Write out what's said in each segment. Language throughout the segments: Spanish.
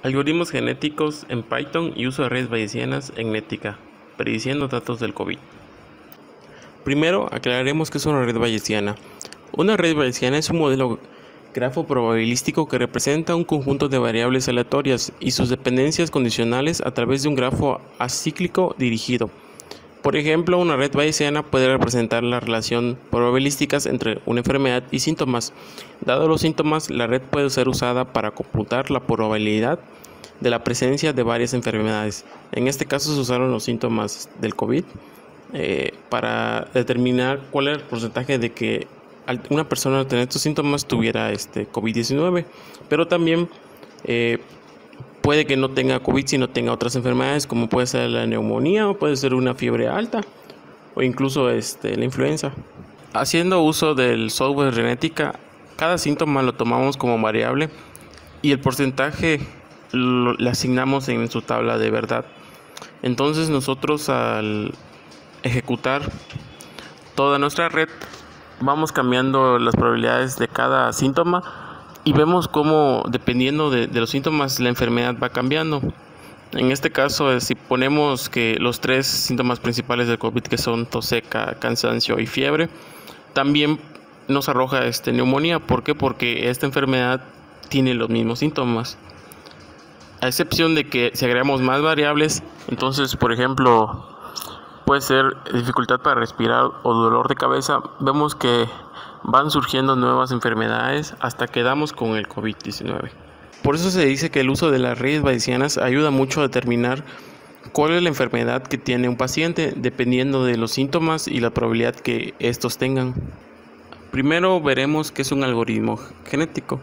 Algoritmos genéticos en Python y uso de redes bayesianas en Netica, prediciendo datos del COVID. Primero, aclararemos qué es una red bayesiana. Una red bayesiana es un modelo grafo probabilístico que representa un conjunto de variables aleatorias y sus dependencias condicionales a través de un grafo acíclico dirigido. Por ejemplo, una red bayesiana puede representar la relación probabilísticas entre una enfermedad y síntomas. Dado los síntomas, la red puede ser usada para computar la probabilidad de la presencia de varias enfermedades. En este caso se usaron los síntomas del COVID para determinar cuál era el porcentaje de que una persona al tener estos síntomas tuviera COVID-19, pero también puede que no tenga COVID sino tenga otras enfermedades como puede ser la neumonía o puede ser una fiebre alta o incluso la influenza. Haciendo uso del software Genética, cada síntoma lo tomamos como variable y el porcentaje le asignamos en su tabla de verdad. Entonces nosotros al ejecutar toda nuestra red vamos cambiando las probabilidades de cada síntoma y vemos cómo dependiendo de los síntomas la enfermedad va cambiando. En este caso, si ponemos que los tres síntomas principales del COVID, que son tos seca, cansancio y fiebre, también nos arroja neumonía. ¿Por qué? Porque esta enfermedad tiene los mismos síntomas, a excepción de que si agregamos más variables, entonces por ejemplo puede ser dificultad para respirar o dolor de cabeza. Vemos que van surgiendo nuevas enfermedades hasta que damos con el COVID-19. Por eso se dice que el uso de las redes bayesianas ayuda mucho a determinar cuál es la enfermedad que tiene un paciente, dependiendo de los síntomas y la probabilidad que estos tengan. Primero veremos qué es un algoritmo genético.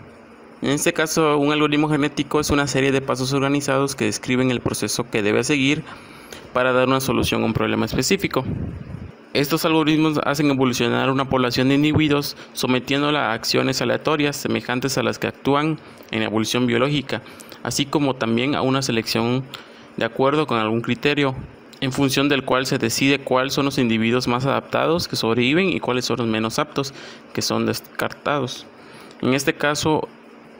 En este caso, un algoritmo genético es una serie de pasos organizados que describen el proceso que debe seguir para dar una solución a un problema específico. Estos algoritmos hacen evolucionar una población de individuos sometiéndola a acciones aleatorias semejantes a las que actúan en la evolución biológica, así como también a una selección de acuerdo con algún criterio, en función del cual se decide cuáles son los individuos más adaptados que sobreviven y cuáles son los menos aptos que son descartados. En este caso,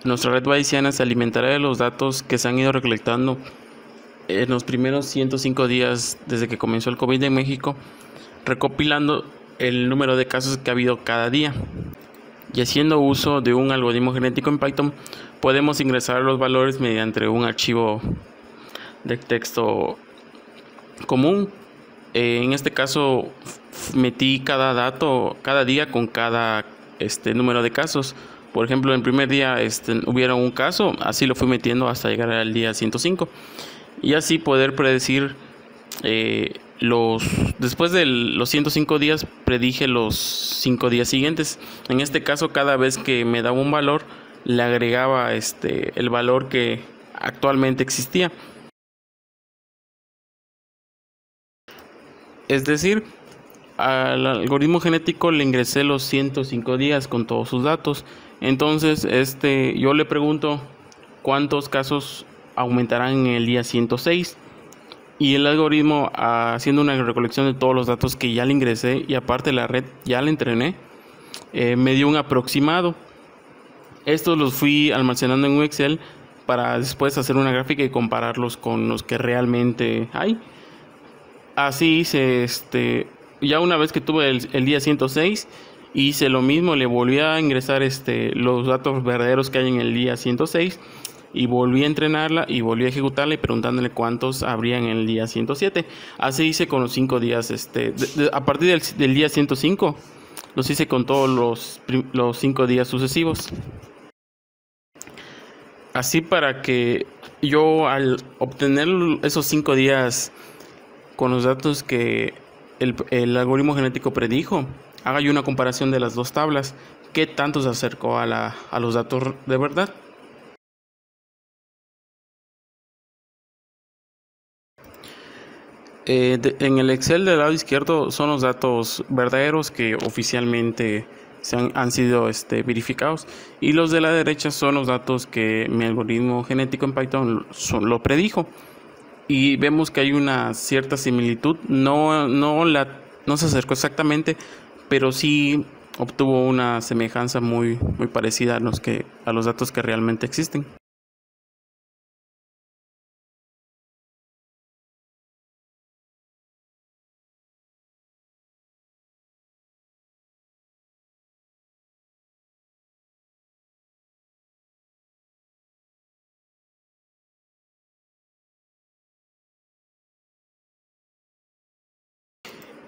nuestra red bayesiana se alimentará de los datos que se han ido recolectando en los primeros 105 días desde que comenzó el COVID en México, recopilando el número de casos que ha habido cada día. Y haciendo uso de un algoritmo genético en Python, podemos ingresar los valores mediante un archivo de texto común. En este caso, metí cada dato cada día con cada número de casos. Por ejemplo, en el primer día hubiera un caso, así lo fui metiendo hasta llegar al día 105. Y así poder predecir después de los 105 días predije los 5 días siguientes. En este caso, cada vez que me daba un valor, le agregaba el valor que actualmente existía. Es decir, al algoritmo genético le ingresé los 105 días con todos sus datos. Entonces, yo le pregunto cuántos casos aumentarán en el día 106. Y el algoritmo, haciendo una recolección de todos los datos que ya le ingresé y aparte la red ya la entrené, me dio un aproximado. Estos los fui almacenando en un Excel para después hacer una gráfica y compararlos con los que realmente hay. Así hice, ya una vez que tuve el día 106, hice lo mismo, le volví a ingresar los datos verdaderos que hay en el día 106. Y volví a entrenarla y volví a ejecutarla y preguntándole cuántos habrían en el día 107. Así hice con los 5 días, a partir del día 105, los hice con todos los 5 días sucesivos. Así para que yo al obtener esos 5 días con los datos que el algoritmo genético predijo, haga yo una comparación de las dos tablas, qué tanto se acercó a los datos de verdad. En el Excel del lado izquierdo son los datos verdaderos que oficialmente han sido verificados, y los de la derecha son los datos que mi algoritmo genético en Python lo predijo, y vemos que hay una cierta similitud. No se acercó exactamente, pero sí obtuvo una semejanza muy parecida a los datos que realmente existen.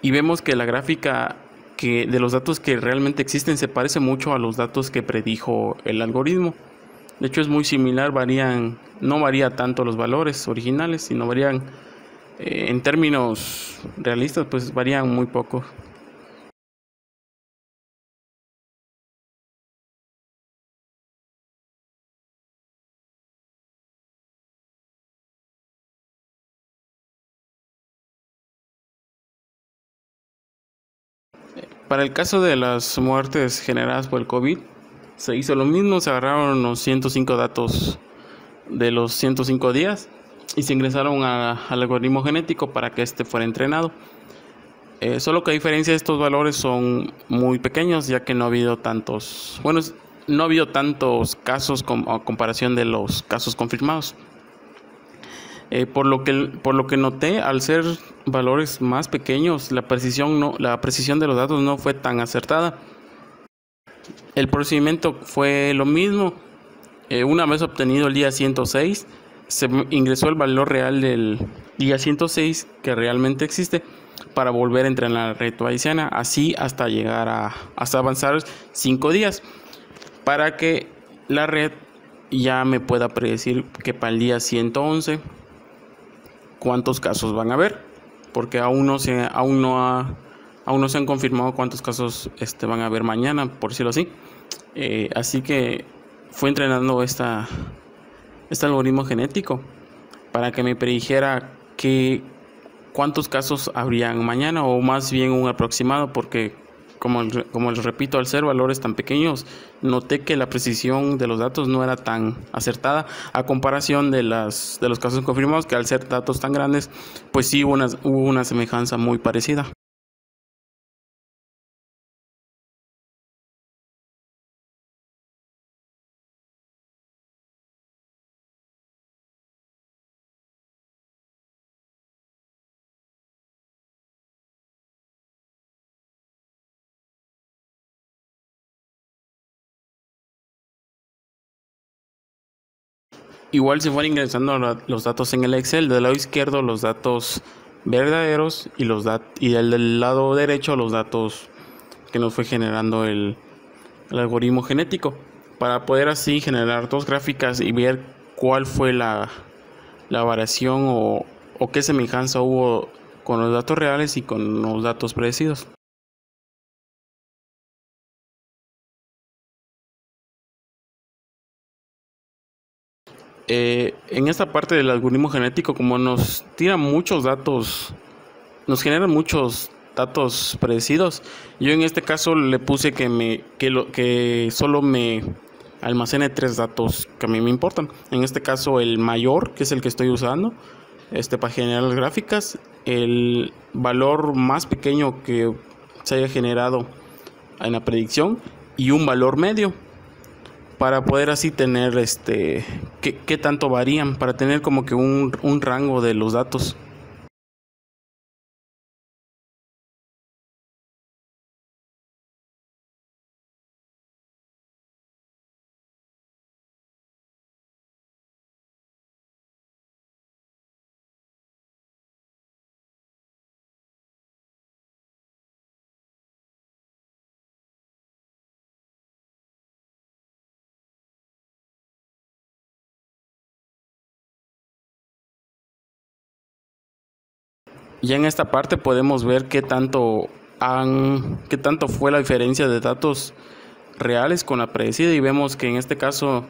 y vemos que la gráfica de los datos que realmente existen se parece mucho a los datos que predijo el algoritmo. De hecho es muy similar, no varía tanto los valores originales, sino varían en términos realistas, pues varían muy poco. Para el caso de las muertes generadas por el COVID, se hizo lo mismo, se agarraron los 105 datos de los 105 días y se ingresaron al algoritmo genético para que este fuera entrenado. Solo que a diferencia de estos valores son muy pequeños, ya que no ha habido tantos casos a comparación de los casos confirmados. Por lo que noté, al ser valores más pequeños, la precisión de los datos no fue tan acertada. El procedimiento fue lo mismo. Una vez obtenido el día 106, se ingresó el valor real del día 106 que realmente existe para volver a entrenar la red bayesiana, así hasta avanzar 5 días, para que la red ya me pueda predecir que para el día 111 cuántos casos van a haber, porque aún no se han confirmado cuántos casos van a haber mañana, por decirlo así. Así que fue entrenando este algoritmo genético para que me predijera cuántos casos habrían mañana, o más bien un aproximado, porque como les repito, al ser valores tan pequeños, noté que la precisión de los datos no era tan acertada a comparación de los casos confirmados, que al ser datos tan grandes, pues sí hubo una semejanza muy parecida. Igual se fueron ingresando los datos en el Excel, del lado izquierdo los datos verdaderos y del lado derecho los datos que nos fue generando el algoritmo genético, para poder así generar dos gráficas y ver cuál fue la variación o qué semejanza hubo con los datos reales y con los datos predecidos. En esta parte del algoritmo genético, como nos tira muchos datos, nos generan muchos datos predecidos, yo en este caso le puse que solo me almacene 3 datos que a mí me importan. En este caso el mayor, que es el que estoy usando para generar las gráficas, el valor más pequeño que se haya generado en la predicción, y un valor medio, para poder así tener qué tanto varían, para tener como que un rango de los datos. Ya en esta parte podemos ver qué tanto fue la diferencia de datos reales con la predecida, y vemos que en este caso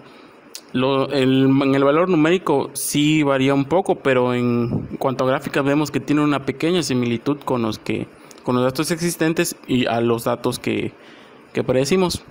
en el valor numérico sí varía un poco, pero en cuanto a gráficas vemos que tiene una pequeña similitud con los datos existentes y a los datos que predecimos.